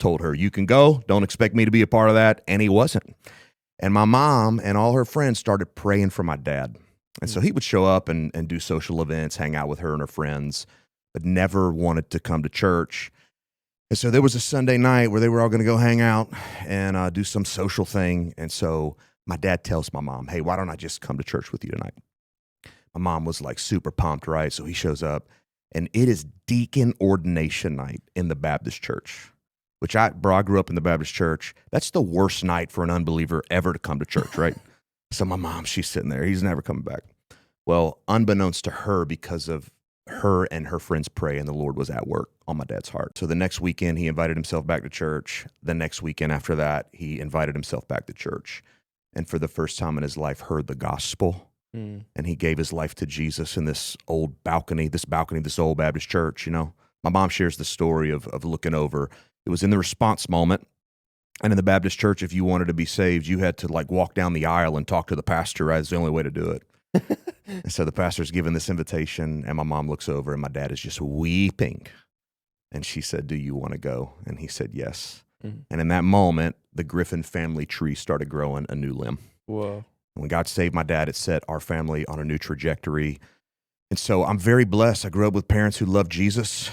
told her, you can go, don't expect me to be a part of that. And he wasn't. And my mom and all her friends started praying for my dad. And so he would show up and do social events, hang out with her and her friends, but never wanted to come to church. And so there was a Sunday night where they were all going to go hang out and do some social thing. And so my dad tells my mom, hey, why don't I just come to church with you tonight? My mom was like super pumped, right? So he shows up, and it is deacon ordination night in the Baptist church, which I grew up in the Baptist church. That's the worst night for an unbeliever ever to come to church, right? So my mom, she's sitting there. He's never coming back. Well, unbeknownst to her, because of her and her friends pray, and the Lord was at work on my dad's heart. So the next weekend, he invited himself back to church. The next weekend after that, he invited himself back to church. And for the first time in his life, heard the gospel. And he gave his life to Jesus in this old balcony, this old Baptist church, you know. My mom shares the story of looking over. It was in the response moment. And in the Baptist church, if you wanted to be saved, you had to like walk down the aisle and talk to the pastor. Right? It's the only way to do it. And so the pastor's giving this invitation, and my mom looks over, and my dad is just weeping. And she said, do you want to go? And he said, yes. And in that moment, the Griffin family tree started growing a new limb. Whoa. When God saved my dad, it set our family on a new trajectory. And so I'm very blessed. I grew up with parents who loved Jesus.